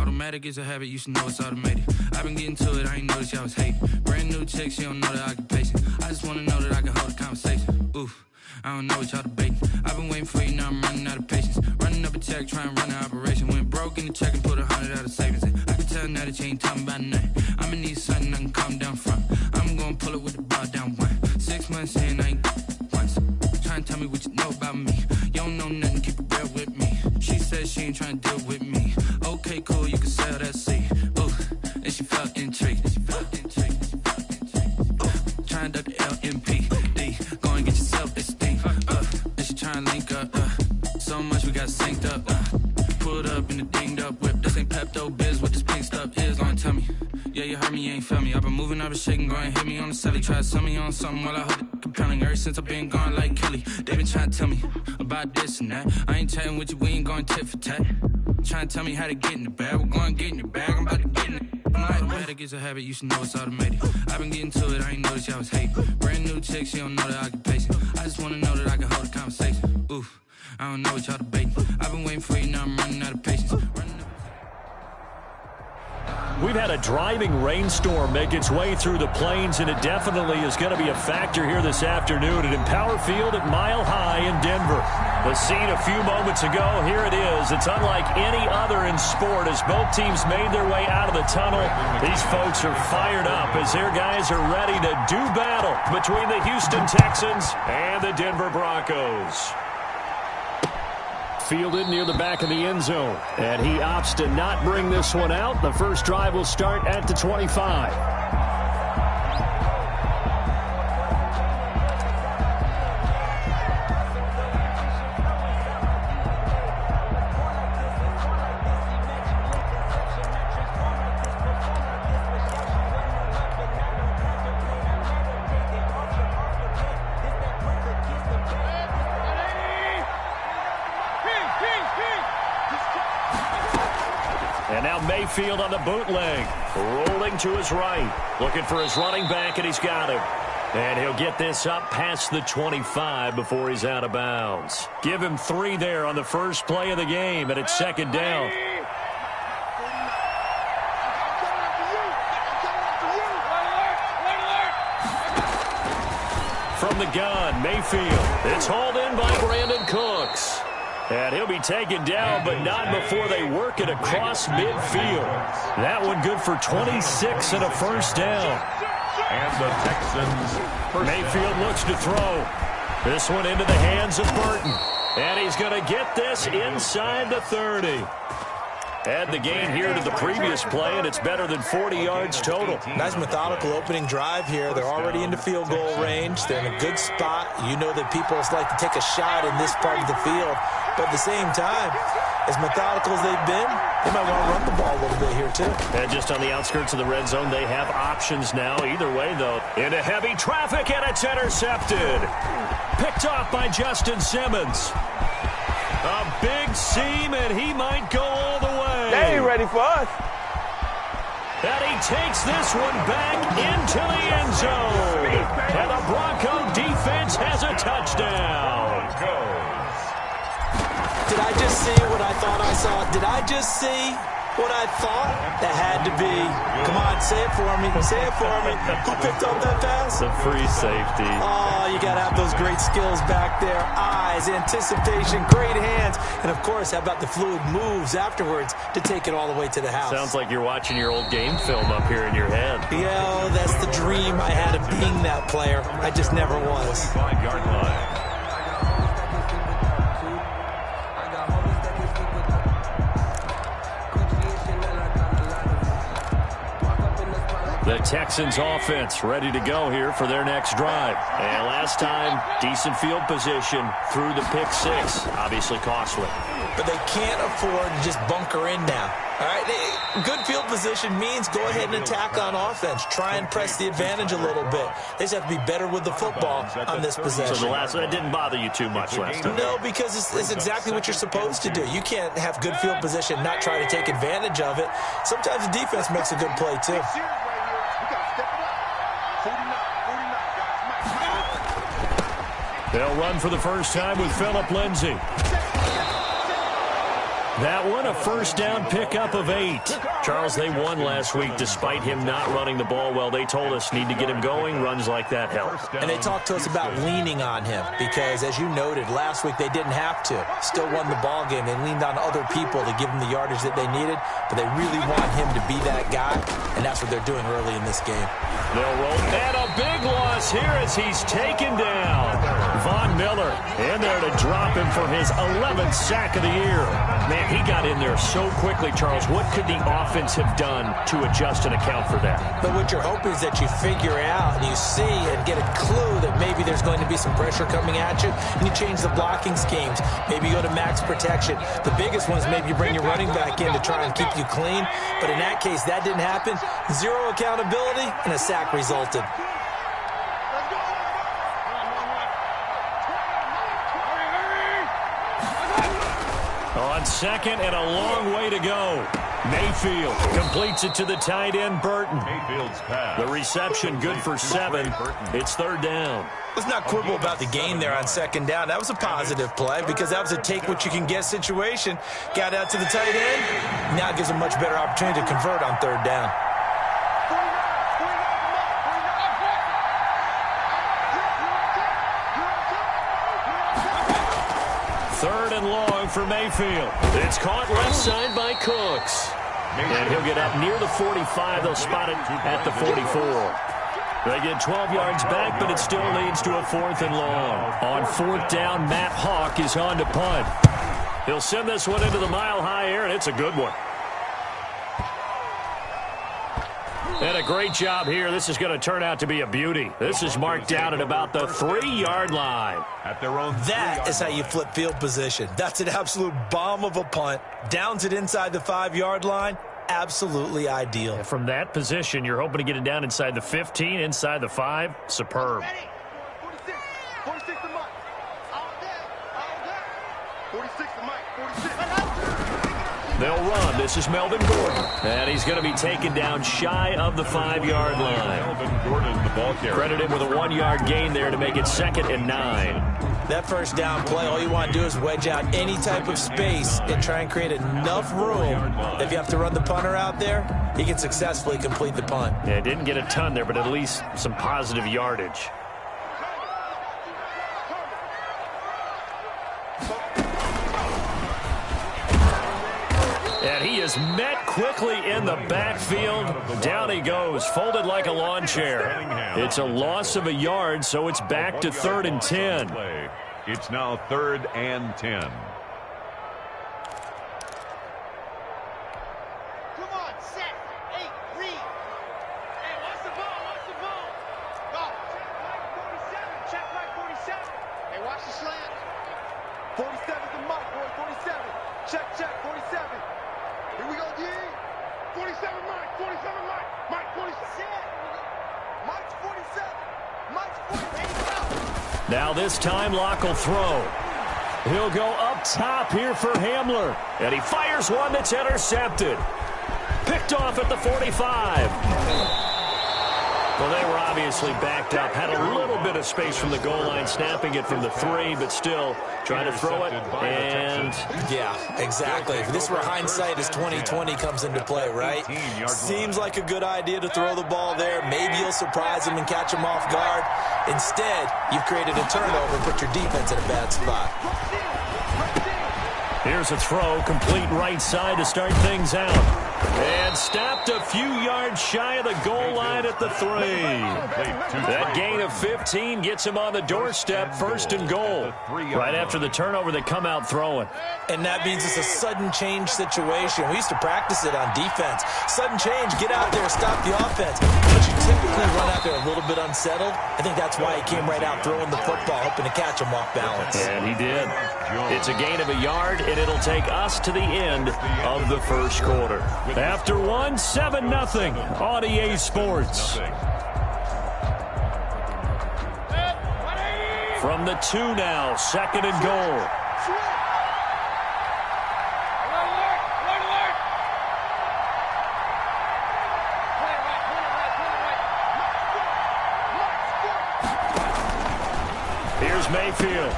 Automatic is a habit, you should know it's automated. I've been getting to it, I ain't noticed y'all was hating. Brand new chick, she don't know the occupation. I just wanna know that I can hold a conversation. Oof, I don't know what y'all debating. I've been waiting for you, now I'm running out of patience. Running up a check, trying to run an operation. Went broke in the check and put 100 out of savings in. I can tell now that you ain't talking about nothing. I'ma need something I can calm down front. I'm gonna pull it with the bar down one. 6 months in, I ain't once. Trying to tell me what you know about me. You don't know nothing, keep it real with me. She said she ain't trying to deal with me. Okay, cool, you can sell that seat. Ooh, and she felt intrigued. Trying to duck the LMPD. Go and get yourself esteem. And she trying to link up. So much we got synced up. Pulled up in the dinged up whip. This ain't Pepto Biz, what this pink stuff is. Gonna tell me. Yeah, you heard me, you ain't felt me. I've been moving, I've been shaking, go and hit me on the celly. Try to sell me on something while I hold it compelling. Ever since I've been gone like Kelly, they been trying to tell me about this and that. I ain't chatting with you, we ain't going tit for tat. Trying to tell me how to get in the bag. We're going to get in your bag, I'm about to get in it. Automatic is a habit, you should know it's automated. I've been getting to it, I ain't noticed y'all was hating. Brand new chick, she don't know the occupation. I just wanna know that I can hold a conversation. Oof, I don't know what y'all debating. I've been waiting for you, now I'm running out of patience. We've had a driving rainstorm make its way through the plains, and it definitely is going to be a factor here this afternoon at Empower Field at Mile High in Denver. The scene a few moments ago, here it is. It's unlike any other in sport as both teams made their way out of the tunnel. These folks are fired up as their guys are ready to do battle between the Houston Texans and the Denver Broncos. Fielded near the back of the end zone. And he opts to not bring this one out. The first drive will start at the 25. And now Mayfield on the bootleg. Rolling to his right. Looking for his running back, and he's got him. And he'll get this up past the 25 before he's out of bounds. Give him 3 there on the first play of the game, and it's second down. From the gun, Mayfield. It's hauled in by Brandon Cooks. And he'll be taken down, but not before they work it across midfield. That one good for 26 and a first down. And the Texans. Mayfield looks to throw. This one into the hands of Burton. And he's going to get this inside the 30. Add the gain here to the previous play, and it's better than 40 yards total. Nice methodical opening drive here. They're already into field goal range. They're in a good spot. You know that people like to take a shot in this part of the field. But at the same time, as methodical as they've been, they might want to run the ball a little bit here, too. And just on the outskirts of the red zone, they have options now. Either way, though, into heavy traffic, and it's intercepted. Picked off by Justin Simmons. A big seam, and he might go all the way. They ain't ready for us. And he takes this one back into the end zone. And the Bronco defense has a touchdown. Did I just see what I thought I saw? Did I just see what I thought? That had to be. Come on, say it for me. Say it for me. Who picked up that pass? The free safety. Oh, you got to have those great skills back there. Eyes, anticipation, great hands. And, of course, how about the fluid moves afterwards to take it all the way to the house? Sounds like you're watching your old game film up here in your head. Yeah, that's the dream I had of being that player. I just never was. 5-yard line. The Texans offense ready to go here for their next drive. And last time, decent field position through the pick 6. Obviously costly. But they can't afford to just bunker in now. All right, good field position means go ahead and attack on offense. Try and press the advantage a little bit. They just have to be better with the football on this possession. So that didn't bother you too much last time? No, because it's exactly what you're supposed to do. You can't have good field position, not try to take advantage of it. Sometimes the defense makes a good play, too. They'll run for the first time with Phillip Lindsay. That one, a first down pickup of 8. Charles, they won last week despite him not running the ball well. They told us need to get him going. Runs like that help. And they talked to us about leaning on him because, as you noted, last week they didn't have to. Still won the ball game. They leaned on other people to give them the yardage that they needed, but they really want him to be that guy, and that's what they're doing early in this game. They'll roll. And a big loss here as he's taken down. Von Miller in there to drop him for his 11th sack of the year. Man, he got in there so quickly, Charles. What could the offense have done to adjust and account for that? But what you're hoping is that you figure out and you see and get a clue that maybe there's going to be some pressure coming at you, and you change the blocking schemes. Maybe you go to max protection. The biggest one is maybe you bring your running back in to try and keep you clean. But in that case, that didn't happen. Zero accountability, and a sack resulted. On second and a long way to go. Mayfield completes it to the tight end, Burton. Mayfield's pass. The reception good for 7. It's third down. Let's not quibble about the gain there on second down. That was a positive play because that was a take-what-you-can-get situation. Got out to the tight end. Now it gives a much better opportunity to convert on third down. Third and long for Mayfield. It's caught left side by Cooks. And he'll get up near the 45. They'll spot it at the 44. They get 12 yards back, but it still leads to a 4th and long. On 4th down, Matt Hawk is on to punt. He'll send this one into the mile-high air, and it's a good one. And a great job here. This is going to turn out to be a beauty. This is marked down at about the 3-yard line. At their own that is how you flip field position. That's an absolute bomb of a punt. Downs it inside the 5-yard line. Absolutely ideal. And from that position, you're hoping to get it down inside the 15, inside the 5. Superb. 46 to Mike. All day. 46 to Mike. 46. They'll run. This is Melvin Gordon. And he's going to be taken down shy of the 5-yard line. Melvin Gordon, the ball carrier. Credit him with a 1-yard gain there to make it 2nd and 9. That first down play, all you want to do is wedge out any type of space and try and create enough room that if you have to run the punter out there, he can successfully complete the punt. Yeah, didn't get a ton there, but at least some positive yardage. And he is met quickly in the backfield. Down he goes, folded like a lawn chair. It's a loss of a yard, so it's back to 3rd and 10. It's now 3rd and 10. Come on, set. 8, read. Hey, watch the ball, watch the ball. Go. Check right 47. Hey, watch the slant. 47's the Mike, boy, 47. Check, 47. Here we go, D. 47 Mike, 47 Mike. Mike 47. Mike's 47. Mike's 47. Now this time Locke will throw. He'll go up top here for Hamler. And he fires one that's intercepted. Picked off at the 45. Well, they were obviously backed up. Had a little bit of space from the goal line, snapping it from the 3, but still trying to throw it. And yeah, exactly. If this were hindsight as 2020 comes into play, right? Seems like a good idea to throw the ball there. Maybe you'll surprise him and catch him off guard. Instead, you've created a turnover and put your defense in a bad spot. Here's a throw, complete right side to start things out. And stopped a few yards shy of the goal line at the 3. That gain of 15 gets him on the doorstep, 1st and goal. Right after the turnover, they come out throwing. And that means it's a sudden change situation. We used to practice it on defense. Sudden change, get out there, stop the offense. But you typically run out there a little bit unsettled. I think that's why he came right out throwing the football, hoping to catch him off balance. And he did. It's a gain of a yard, and it'll take us to the end of the first quarter. After 1, 7-0 on EA Sports. From the 2 now, 2nd and goal. Here's Mayfield.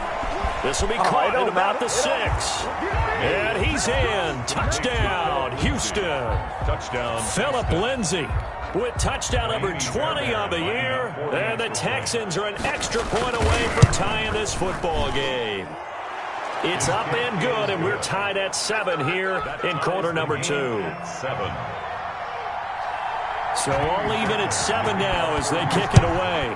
This will be caught at about the 6. And he's in. Touchdown, Houston. Touchdown. Phillip Lindsay with touchdown number 20 on the year. And the Texans are an extra point away from tying this football game. It's up and good, and we're tied at 7 here in quarter number 2. 7. So all even at 7 now as they kick it away.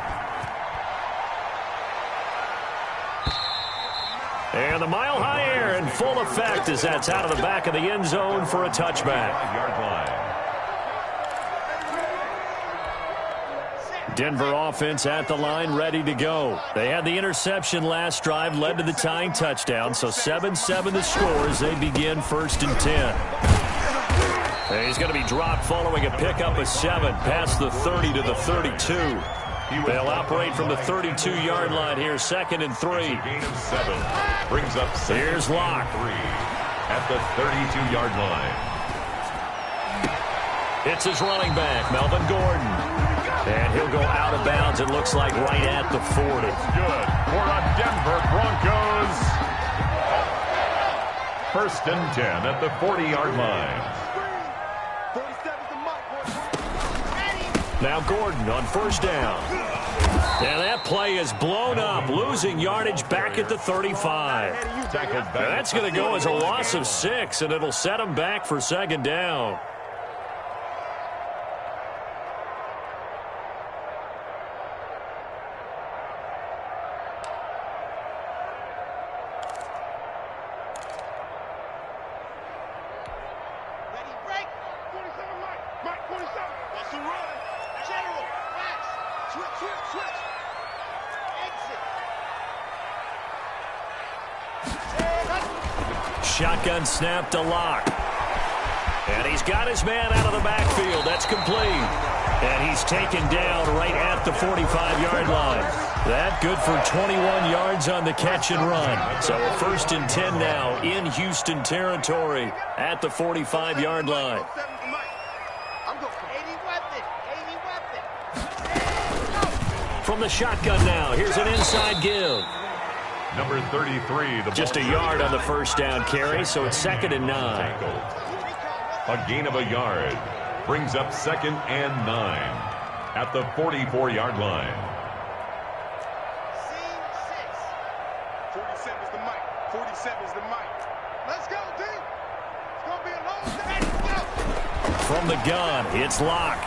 And the mile-high air in full effect as that's out of the back of the end zone for a touchback. Yard line. Denver offense at the line, ready to go. They had the interception last drive, led to the tying touchdown, so 7-7 the score as they begin 1st and 10. And he's going to be dropped following a pickup of 7 past the 30 to the 32. They'll operate from the 32-yard line here, 2nd and 3. Gain of 7 brings up 2nd. Here's Locke. 3 at the 32-yard line. It's his running back, Melvin Gordon. And he'll go out of bounds, it looks like, right at the 40. Good for the Denver Broncos. 1st and 10 at the 40-yard line. Now Gordon on 1st down. And that play is blown up, losing yardage back at the 35. Tackled back. Now that's going to go as a loss of 6, and it'll set him back for 2nd down. Shotgun snap to Locke. And he's got his man out of the backfield. That's complete. And he's taken down right at the 45-yard line. That good for 21 yards on the catch and run. So a 1st and 10 now in Houston territory at the 45-yard line. From the shotgun now, here's an inside give. Number 33. Just a yard on the 1st down carry, so it's 2nd and 9. A gain of a yard brings up 2nd and 9 at the 44-yard line. 47 is the mic. 47 is the mic. Let's go, D. It's going to be a long day. From the gun, it's Locke.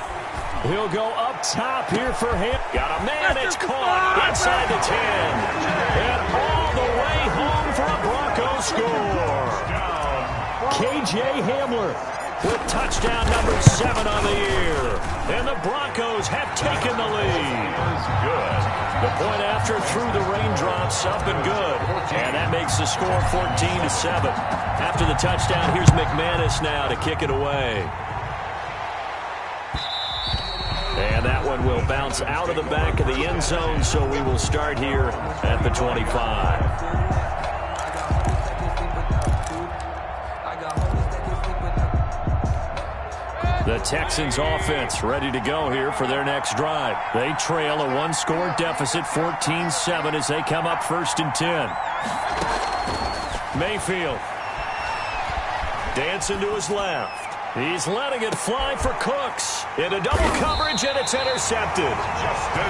He'll go up top here for him. Got a man, it's caught inside the 10. And all the way home for a Broncos score. KJ Hamler with touchdown number 7 on the year. And the Broncos have taken the lead. Good. The point after through the raindrops, up and good. And that makes the score 14-7. After the touchdown, here's McManus now to kick it away. And that one will bounce out of the back of the end zone, so we will start here at the 25. The Texans offense ready to go here for their next drive. They trail a 1-score deficit, 14-7, as they come up 1st and 10. Mayfield. Dancing to his left. He's letting it fly for Cooks. Into double coverage, and it's intercepted.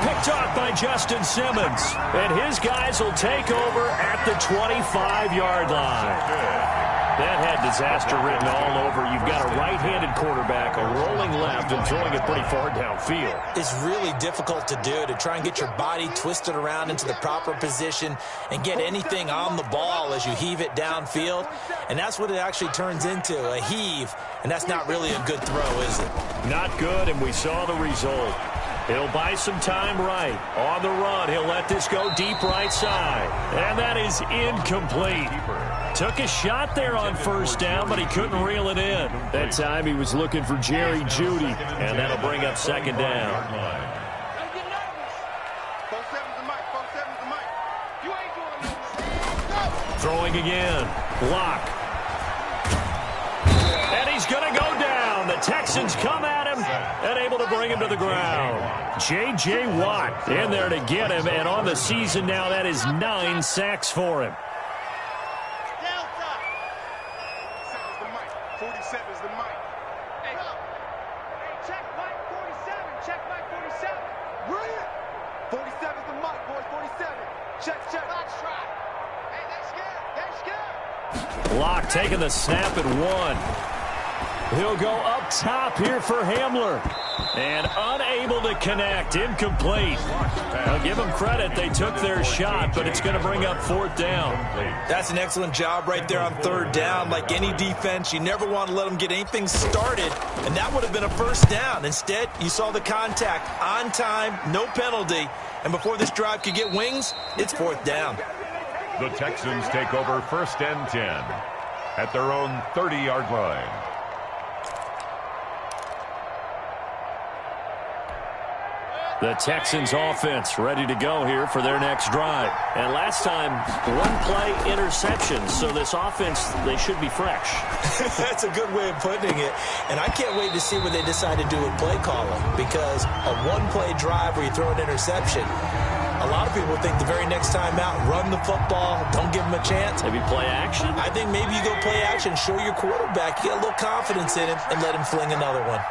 Picked off by Justin Simmons. And his guys will take over at the 25-yard line. That had disaster written all over. You've got a right-handed quarterback, a rolling left, and throwing it pretty far downfield. It's really difficult to do, to try and get your body twisted around into the proper position and get anything on the ball as you heave it downfield. And that's what it actually turns into, a heave. And that's not really a good throw, is it? Not good, and we saw the result. He'll buy some time right. On the run, he'll let this go deep right side. And that is incomplete. Took a shot there on 1st down, but he couldn't reel it in. That time he was looking for Jerry Jeudy, and that'll bring up 2nd down. Throwing again. Locke. And he's going to go down. The Texans come at him and able to bring him to the ground. J.J. Watt in there to get him, and on the season now, that is 9 sacks for him. Locke taking the snap at 1. He'll go up top here for Hamler. And unable to connect. Incomplete. I'll give them credit. They took their shot, but it's going to bring up 4th down. That's an excellent job right there on 3rd down. Like any defense, you never want to let them get anything started, and that would have been a 1st down. Instead, you saw the contact on time, no penalty, and before this drive could get wings, it's 4th down. The Texans take over 1st and 10 at their own 30-yard line. The Texans offense ready to go here for their next drive. And last time, 1-play interception. So this offense, they should be fresh. That's a good way of putting it. And I can't wait to see what they decide to do with play calling. Because a 1-play drive where you throw an interception, a lot of people think the very next time out, run the football, don't give them a chance. Maybe play action? I think maybe you go play action, show your quarterback, you get a little confidence in him, and let him fling another one.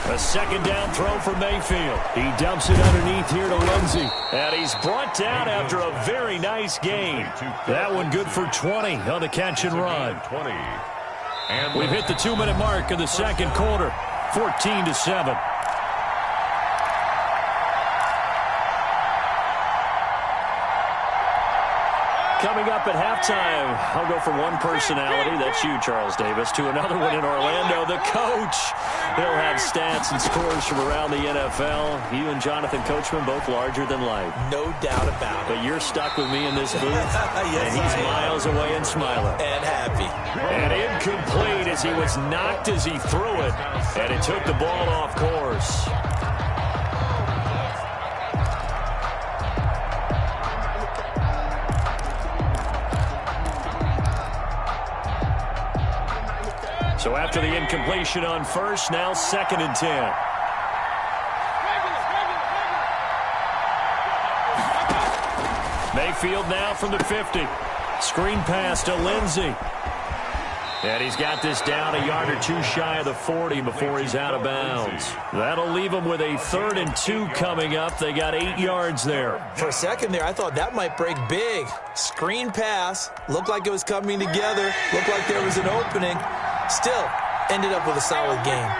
A 2nd down throw for Mayfield. He dumps it underneath here to Lindsey. And he's brought down after a very nice gain. That one good for 20 on the catch and run. 20. And we've hit the 2-minute mark of the 2nd quarter. 14-7. Coming up at halftime, I'll go from one personality, that's you, Charles Davis, to another one in Orlando, the coach. He'll have stats and scores from around the NFL. You and Jonathan Coachman, both larger than life. No doubt about it. But you're stuck with me in this booth, yes, and he's miles away and smiling. And happy. And incomplete as he was knocked as he threw it, and it took the ball off course. So after the incompletion on 1st, now 2nd and 10. Mayfield now from the 50. Screen pass to Lindsey. And he's got this down a yard or two shy of the 40 before he's out of bounds. That'll leave him with a 3rd and 2 coming up. They got 8 yards there. For a second there, I thought that might break big. Screen pass. Looked like it was coming together. Looked like there was an opening. Still, ended up with a solid game.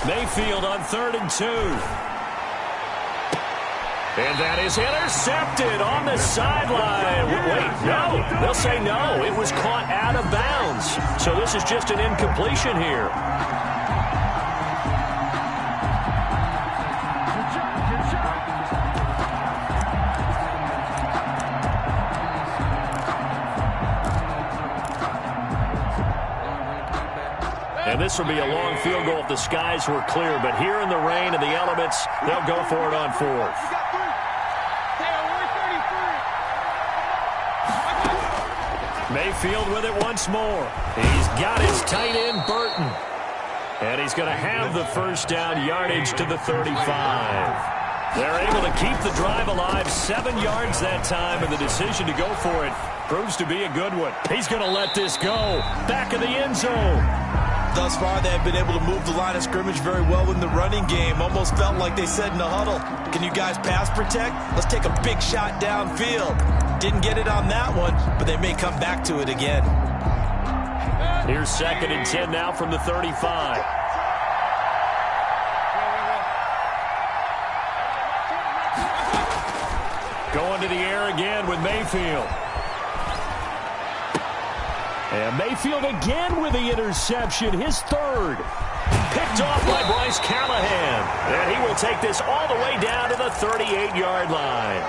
Mayfield on 3rd and 2. And that is intercepted on the sideline. Wait, no. They'll say no. It was caught out of bounds. So this is just an incompletion here. And this will be a long field goal if the skies were clear. But here in the rain and the elements, they'll go for it on 4th. Mayfield with it once more. He's got his tight end, Burton. And he's going to have the 1st down, yardage to the 35. They're able to keep the drive alive, 7 yards that time, and the decision to go for it proves to be a good one. He's going to let this go. Back of the end zone. Thus far, they have been able to move the line of scrimmage very well in the running game. Almost felt like they said in the huddle, can you guys pass protect? Let's take a big shot downfield. Didn't get it on that one, but they may come back to it again. Here's 2nd and 10 now from the 35. Going to the air again with Mayfield. And Mayfield again with the interception, his 3rd. Picked off by Bryce Callahan. And he will take this all the way down to the 38-yard line.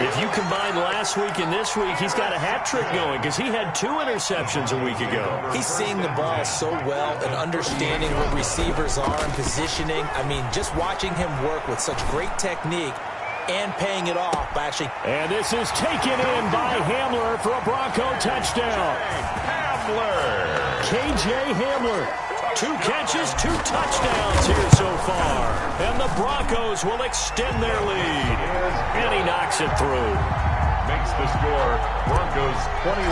If you combine last week and this week, he's got a hat trick going because he had 2 interceptions a week ago. He's seeing the ball so well and understanding what receivers are and positioning. I mean, just watching him work with such great technique and paying it off, actually. And this is taken in by Hamler for a Bronco touchdown. Hamler. KJ Hamler. 2 catches, 2 touchdowns here so far. And the Broncos will extend their lead. And he knocks it through. Makes the score Broncos 21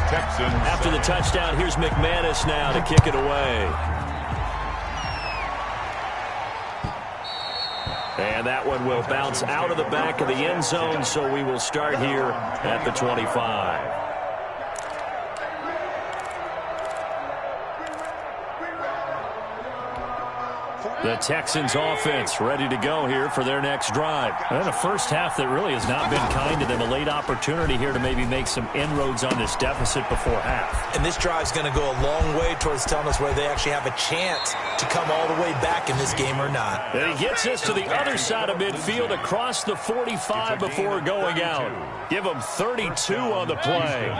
Texans. After the touchdown, here's McManus now to kick it away. And that one will bounce out of the back of the end zone, so we will start here at the 25. The Texans offense ready to go here for their next drive. And a first half that really has not been kind to them. A late opportunity here to maybe make some inroads on this deficit before half. And this drive's going to go a long way towards telling us whether they actually have a chance to come all the way back in this game or not. And he gets us to the other side of midfield across the 45 before going out. Give him 32 on the play.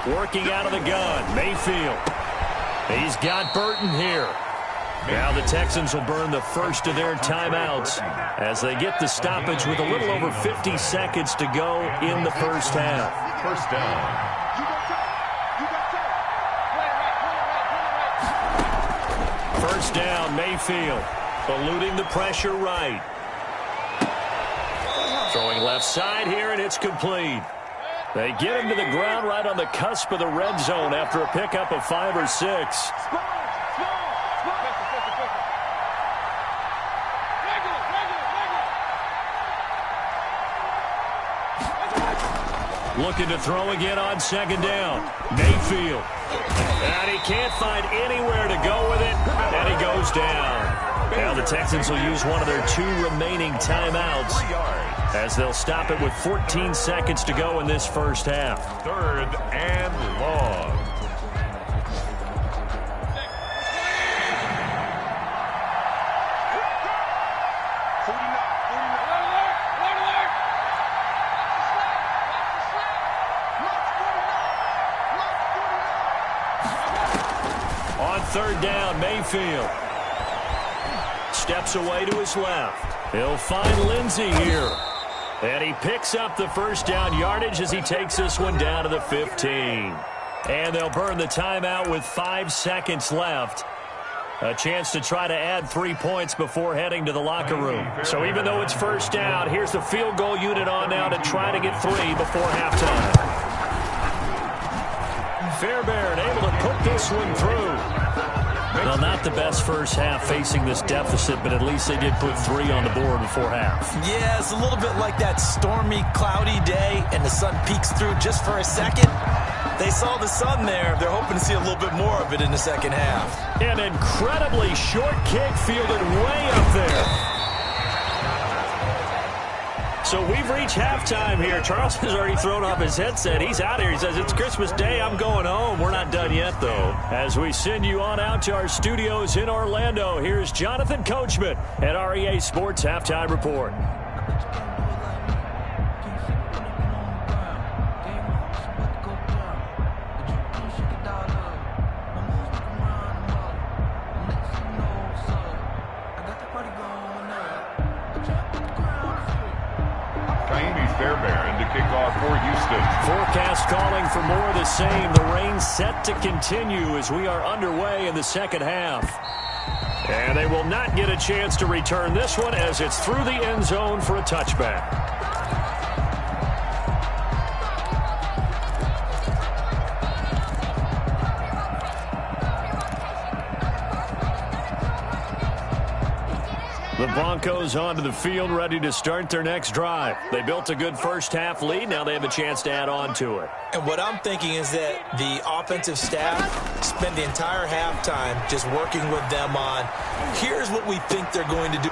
Working out of the gun, Mayfield. He's got Burton here. Now the Texans will burn the first of their timeouts as they get the stoppage with a little over 50 seconds to go in the first half. First down. First down, Mayfield. Eluding the pressure right. Throwing left side here, and it's complete. They get him to the ground right on the cusp of the red zone after a pickup of 5 or 6. Looking to throw again on second down. Mayfield. And he can't find anywhere to go with it, and he goes down. Now the Texans will use one of their 2 remaining timeouts as they'll stop it with 14 seconds to go in this first half. Third and long. On third down, Mayfield steps away to his left. He'll find Lindsey here. And he picks up the first down yardage as he takes this one down to the 15. And they'll burn the timeout with 5 seconds left. A chance to try to add 3 points before heading to the locker room. So even though it's first down, here's the field goal unit on now to try to get 3 before halftime. Fairbairn able to put this one through. Well, not the best first half facing this deficit, but at least they did put 3 on the board before half. Yeah, it's a little bit like that stormy, cloudy day, and the sun peeks through just for a second. They saw the sun there. They're hoping to see a little bit more of it in the second half. An incredibly short kick fielded way up there. So we've reached halftime here. Charles has already thrown off his headset. He's out here. He says, it's Christmas Day. I'm going home. We're not done yet, though. As we send you on out to our studios in Orlando, here's Jonathan Coachman at REA Sports Halftime Report. Fairbairn to kick off for Houston. Forecast calling for more of the same. The rain set to continue as we are underway in the second half. And they will not get a chance to return this one as it's through the end zone for a touchback. The Broncos onto the field ready to start their next drive. They built a good first half lead. Now they have a chance to add on to it. And what I'm thinking is that the offensive staff spend the entire halftime just working with them on, here's what we think they're going to do.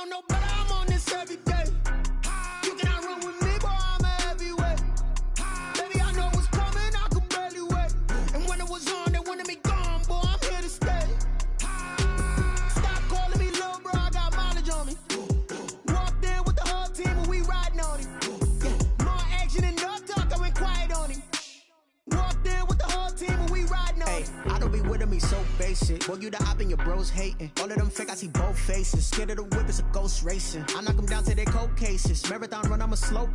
No, but I'm on this every day. You cannot run with me, boy, I'm a heavyweight. Baby, I know what's coming, I could barely wait. And when it was on, they wanted me gone, boy, I'm here to stay. Stop calling me little bro, I got mileage on me. Walked in with the whole team and we ride. I don't be with him, he's so basic. Boy, you the op and your bros hating. All of them fake, I see both faces. Scared of the whip, it's a ghost racing. I knock them down to their cold cases. Marathon run, I'm a slow